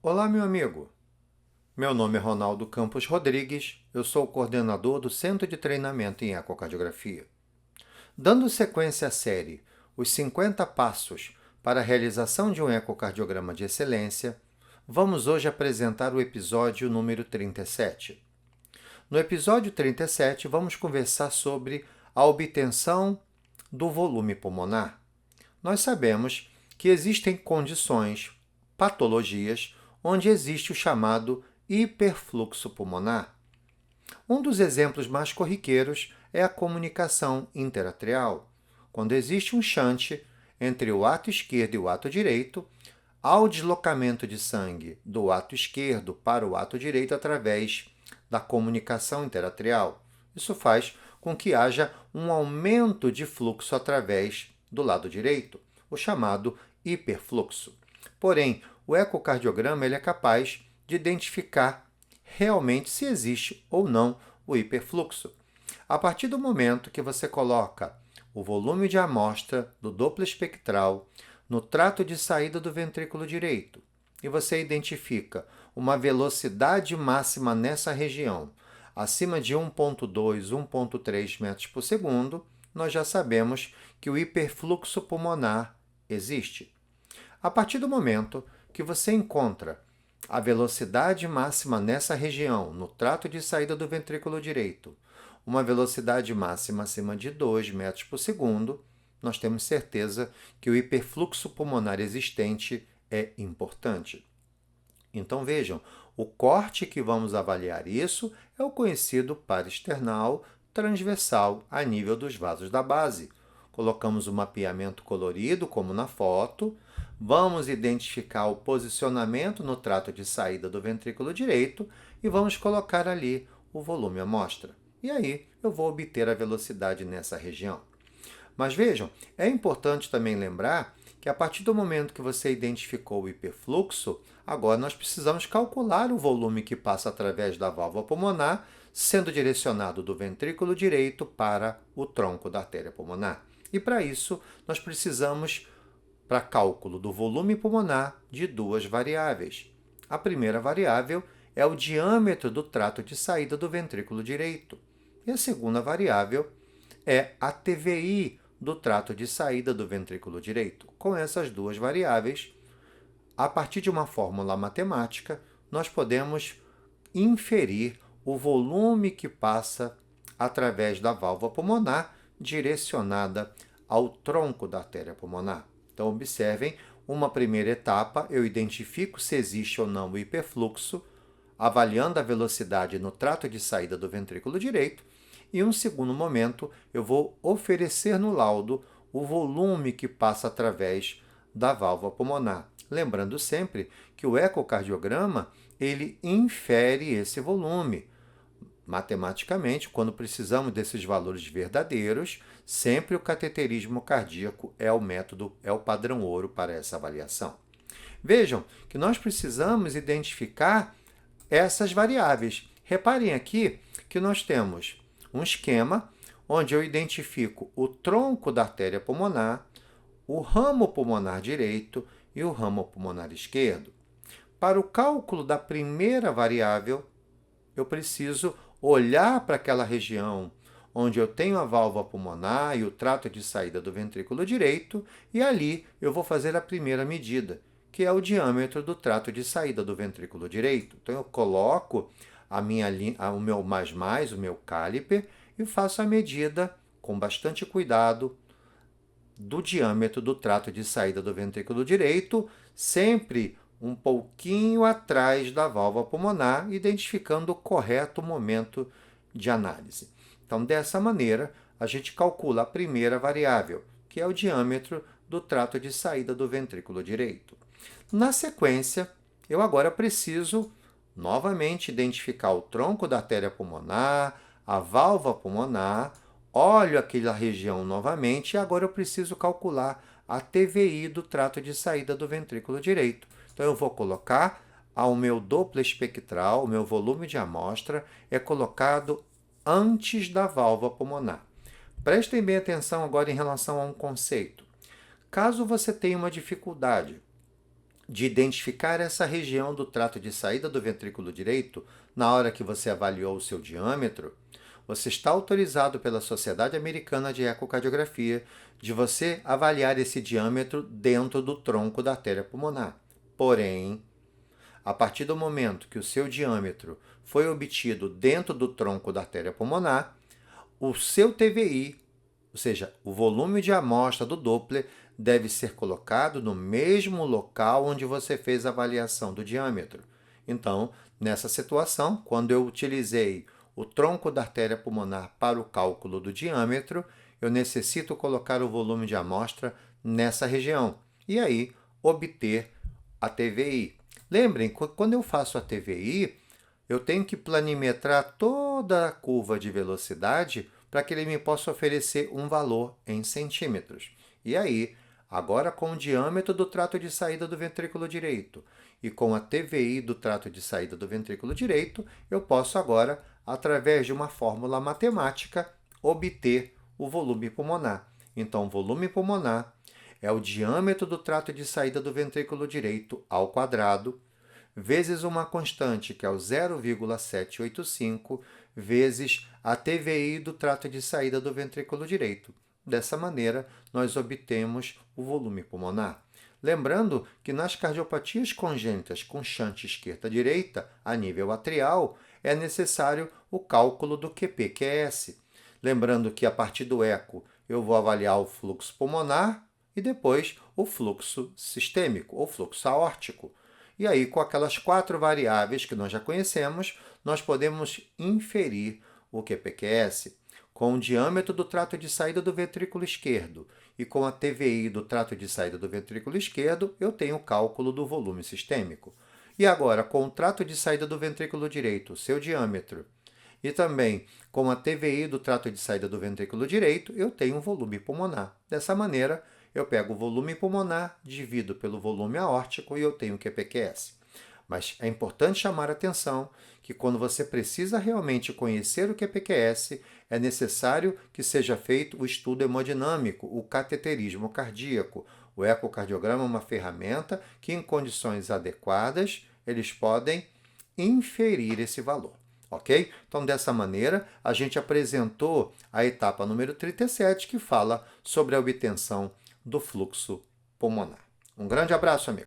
Olá, meu amigo. Meu nome é Ronaldo Campos Rodrigues, eu sou o coordenador do Centro de Treinamento em Ecocardiografia. Dando sequência à série Os 50 Passos para a Realização de um Ecocardiograma de Excelência, vamos hoje apresentar o episódio número 37. No episódio 37, vamos conversar sobre a obtenção do volume pulmonar. Nós sabemos que existem condições, patologias, onde existe o chamado hiperfluxo pulmonar. Um dos exemplos mais corriqueiros é a comunicação interatrial, quando existe um shunt entre o ato esquerdo e o ato direito, ao deslocamento de sangue do ato esquerdo para o ato direito através da comunicação interatrial. Isso faz com que haja um aumento de fluxo através do lado direito, o chamado hiperfluxo. Porém, o ecocardiograma ele é capaz de identificar realmente se existe ou não o hiperfluxo. A partir do momento que você coloca o volume de amostra do Doppler espectral no trato de saída do ventrículo direito e você identifica uma velocidade máxima nessa região acima de 1,2, 1,3 metros por segundo, nós já sabemos que o hiperfluxo pulmonar existe. A partir do momento que você encontra a velocidade máxima nessa região, no trato de saída do ventrículo direito, uma velocidade máxima acima de 2 metros por segundo, nós temos certeza que o hiperfluxo pulmonar existente é importante. Então vejam, o corte que vamos avaliar isso é o conhecido parasternal transversal a nível dos vasos da base. Colocamos o mapeamento colorido, como na foto, vamos identificar o posicionamento no trato de saída do ventrículo direito e vamos colocar ali o volume amostra. E aí eu vou obter a velocidade nessa região. Mas vejam, é importante também lembrar que a partir do momento que você identificou o hiperfluxo, agora nós precisamos calcular o volume que passa através da válvula pulmonar, sendo direcionado do ventrículo direito para o tronco da artéria pulmonar. E para isso, nós precisamos, para cálculo do volume pulmonar, de duas variáveis. A primeira variável é o diâmetro do trato de saída do ventrículo direito. E a segunda variável é a TVI do trato de saída do ventrículo direito. Com essas duas variáveis, a partir de uma fórmula matemática, nós podemos inferir o volume que passa através da válvula pulmonar direcionada ao tronco da artéria pulmonar. Então, observem, uma primeira etapa, eu identifico se existe ou não o hiperfluxo, avaliando a velocidade no trato de saída do ventrículo direito, e um segundo momento, eu vou oferecer no laudo o volume que passa através da válvula pulmonar. Lembrando sempre que o ecocardiograma, ele infere esse volume. Matematicamente, quando precisamos desses valores verdadeiros, sempre o cateterismo cardíaco é o método, é o padrão ouro para essa avaliação. Vejam que nós precisamos identificar essas variáveis. Reparem aqui que nós temos um esquema onde eu identifico o tronco da artéria pulmonar, o ramo pulmonar direito e o ramo pulmonar esquerdo. Para o cálculo da primeira variável, eu preciso olhar para aquela região onde eu tenho a válvula pulmonar e o trato de saída do ventrículo direito, e ali eu vou fazer a primeira medida, que é o diâmetro do trato de saída do ventrículo direito. Então, eu coloco o meu o meu caliper, e faço a medida com bastante cuidado do diâmetro do trato de saída do ventrículo direito, sempre um pouquinho atrás da válvula pulmonar, identificando o correto momento de análise. Então, dessa maneira, a gente calcula a primeira variável, que é o diâmetro do trato de saída do ventrículo direito. Na sequência, eu agora preciso novamente identificar o tronco da artéria pulmonar, a válvula pulmonar, olho aquela região novamente e agora eu preciso calcular a TVI do trato de saída do ventrículo direito. Então, eu vou colocar ao meu Doppler espectral, o meu volume de amostra é colocado antes da válvula pulmonar. Prestem bem atenção agora em relação a um conceito. Caso você tenha uma dificuldade de identificar essa região do trato de saída do ventrículo direito na hora que você avaliou o seu diâmetro, você está autorizado pela Sociedade Americana de Ecocardiografia de você avaliar esse diâmetro dentro do tronco da artéria pulmonar. Porém, a partir do momento que o seu diâmetro foi obtido dentro do tronco da artéria pulmonar, o seu TVI, ou seja, o volume de amostra do Doppler, deve ser colocado no mesmo local onde você fez a avaliação do diâmetro. Então, nessa situação, quando eu utilizei o tronco da artéria pulmonar para o cálculo do diâmetro, eu necessito colocar o volume de amostra nessa região e aí obter a TVI. Lembrem, quando eu faço a TVI, eu tenho que planimetrar toda a curva de velocidade para que ele me possa oferecer um valor em centímetros. E aí, agora com o diâmetro do trato de saída do ventrículo direito e com a TVI do trato de saída do ventrículo direito, eu posso agora, através de uma fórmula matemática, obter o volume pulmonar. Então, volume pulmonar é o diâmetro do trato de saída do ventrículo direito ao quadrado, vezes uma constante, que é o 0,785, vezes a TVI do trato de saída do ventrículo direito. Dessa maneira, nós obtemos o volume pulmonar. Lembrando que nas cardiopatias congênitas com shunt esquerda-direita, a nível atrial, é necessário o cálculo do QP-QS. Lembrando que a partir do eco eu vou avaliar o fluxo pulmonar e depois o fluxo sistêmico ou fluxo aórtico. E aí, com aquelas 4 variáveis que nós já conhecemos, nós podemos inferir o QPQS. Com o diâmetro do trato de saída do ventrículo esquerdo e com a TVI do trato de saída do ventrículo esquerdo, eu tenho o cálculo do volume sistêmico. E agora, com o trato de saída do ventrículo direito, seu diâmetro, e também com a TVI do trato de saída do ventrículo direito, eu tenho um volume pulmonar. Dessa maneira, eu pego o volume pulmonar, divido pelo volume aórtico e eu tenho o QPQS. Mas é importante chamar a atenção que quando você precisa realmente conhecer o QPQS, é necessário que seja feito o estudo hemodinâmico, o cateterismo cardíaco. O ecocardiograma é uma ferramenta que, em condições adequadas, eles podem inferir esse valor. Ok? Então, dessa maneira, a gente apresentou a etapa número 37, que fala sobre a obtenção do fluxo pulmonar. Um grande abraço, amigo.